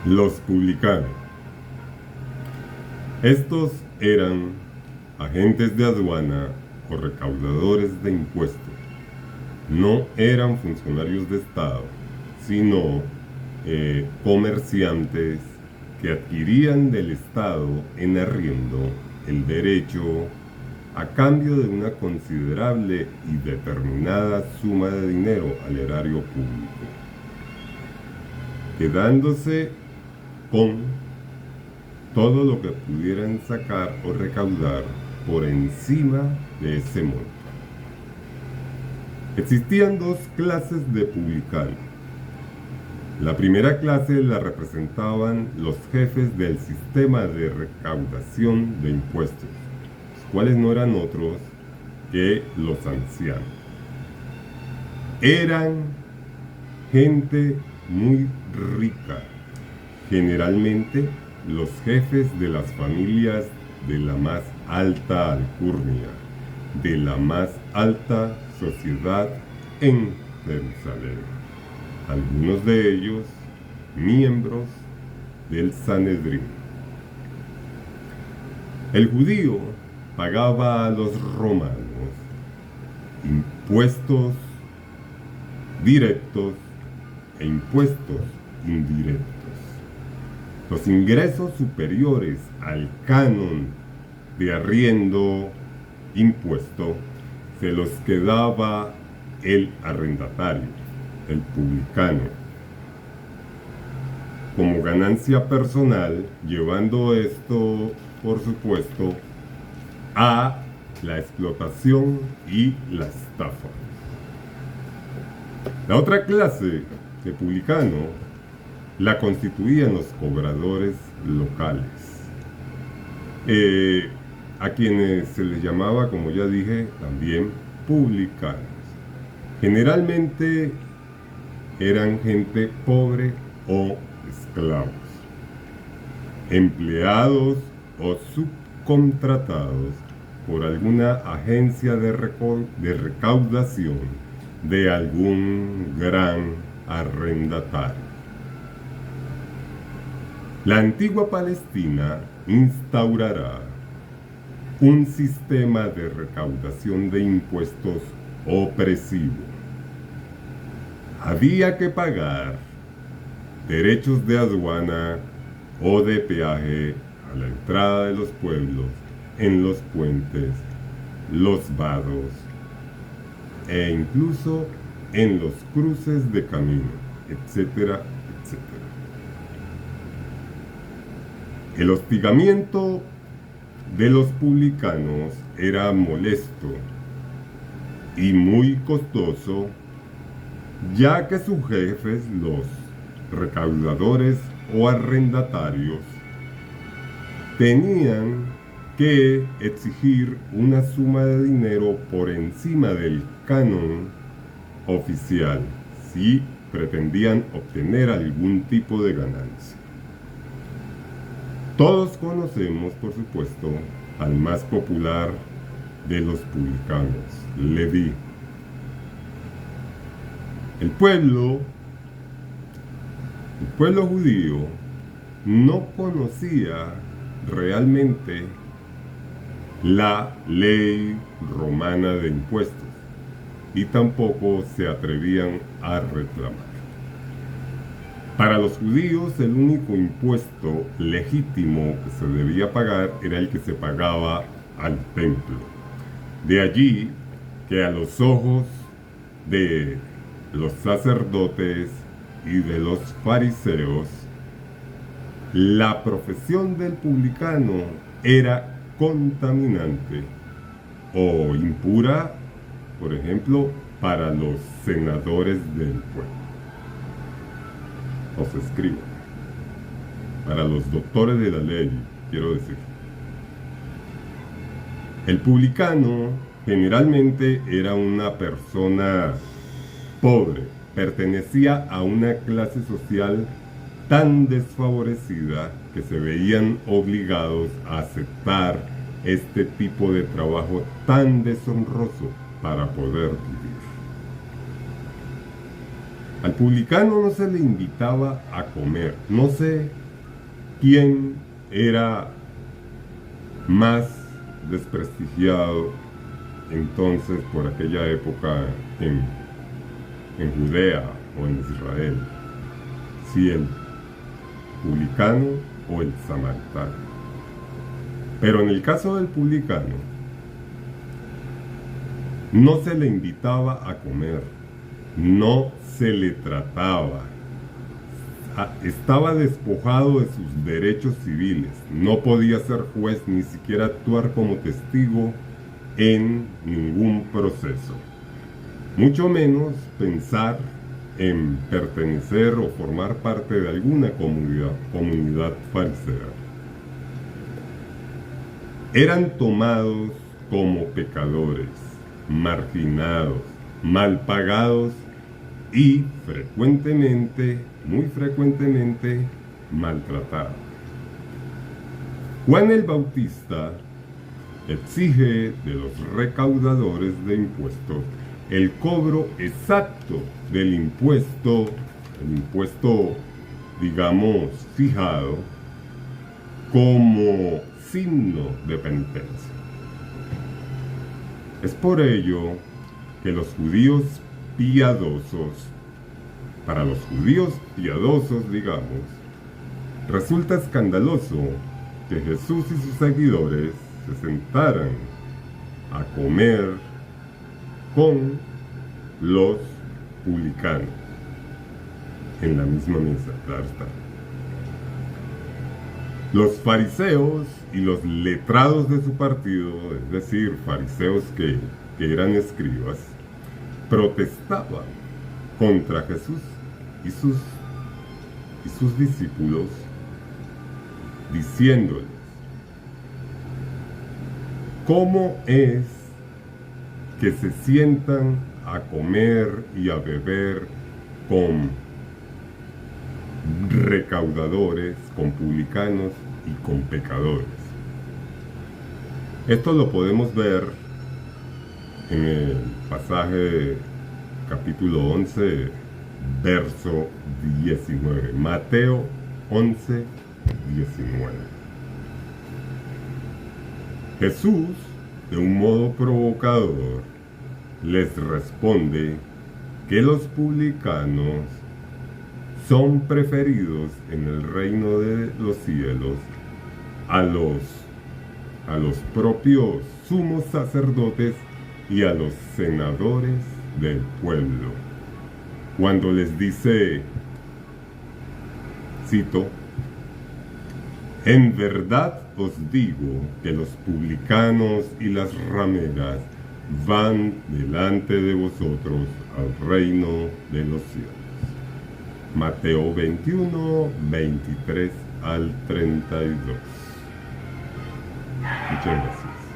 Los publicanos. Estos eran agentes de aduana o recaudadores de impuestos. No eran funcionarios de Estado, sino comerciantes que adquirían del Estado en arriendo el derecho a cambio de una considerable y determinada suma de dinero al erario público, quedándose con todo lo que pudieran sacar o recaudar por encima de ese monto. Existían dos clases de publicanos. La primera clase la representaban los jefes del sistema de recaudación de impuestos, los cuales no eran otros que los ancianos. Eran gente muy rica, generalmente los jefes de las familias de la más alta alcurnia, de la más alta sociedad en Jerusalén. Algunos de ellos miembros del Sanedrín. El judío pagaba a los romanos impuestos directos e impuestos indirectos. Los ingresos superiores al canon de arriendo impuesto se los quedaba el arrendatario, el publicano, como ganancia personal, llevando esto, por supuesto, a la explotación y la estafa. La otra clase de publicano la constituían los cobradores locales, a quienes se les llamaba, como ya dije, también publicanos. Generalmente eran gente pobre o esclavos, empleados o subcontratados por alguna agencia de recaudación de algún gran arrendatario. La antigua Palestina instaurará un sistema de recaudación de impuestos opresivo. Había que pagar derechos de aduana o de peaje a la entrada de los pueblos, en los puentes, los vados e incluso en los cruces de camino, etcétera, etcétera. El hostigamiento de los publicanos era molesto y muy costoso, ya que sus jefes, los recaudadores o arrendatarios, tenían que exigir una suma de dinero por encima del canon oficial si pretendían obtener algún tipo de ganancia. Todos conocemos, por supuesto, al más popular de los publicanos, Leví. El pueblo judío no conocía realmente la ley romana de impuestos y tampoco se atrevían a reclamar. Para los judíos, el único impuesto legítimo que se debía pagar era el que se pagaba al templo. De allí que a los ojos de los sacerdotes y de los fariseos, la profesión del publicano era contaminante o impura, por ejemplo, para los senadores del pueblo. Los escribas, para los doctores de la ley, quiero decir. El publicano generalmente era una persona pobre, pertenecía a una clase social tan desfavorecida que se veían obligados a aceptar este tipo de trabajo tan deshonroso para poder vivir. Al publicano no se le invitaba a comer. No sé quién era más desprestigiado entonces por aquella época en Judea o en Israel, si el publicano o el samaritano. Pero en el caso del publicano, no se le invitaba a comer, no se le trataba, estaba despojado de sus derechos civiles, no podía ser juez ni siquiera actuar como testigo en ningún proceso, mucho menos pensar en pertenecer o formar parte de alguna comunidad farisea. Eran tomados como pecadores, marginados, mal pagados y frecuentemente, muy frecuentemente, maltratados. Juan el Bautista exige de los recaudadores de impuestos el cobro exacto del impuesto, el impuesto, digamos, fijado como signo de penitencia. Es por ello que los judíos piadosos, para los judíos piadosos, digamos, resulta escandaloso que Jesús y sus seguidores se sentaran a comer con los publicanos en la misma mesa, claro está. Los fariseos y los letrados de su partido, es decir, fariseos que eran escribas, protestaban contra Jesús y sus discípulos, diciéndoles: ¿cómo es que se sientan a comer y a beber con recaudadores, con publicanos y con pecadores? Esto lo podemos ver en el pasaje capítulo 11, verso 19. Mateo 11, 19. Jesús, de un modo provocador, les responde que los publicanos son preferidos en el reino de los cielos a los propios sumos sacerdotes y a los senadores del pueblo. Cuando les dice, cito: en verdad os digo que los publicanos y las rameras van delante de vosotros al reino de los cielos. Mateo 21, 23 al 32. Muchas gracias.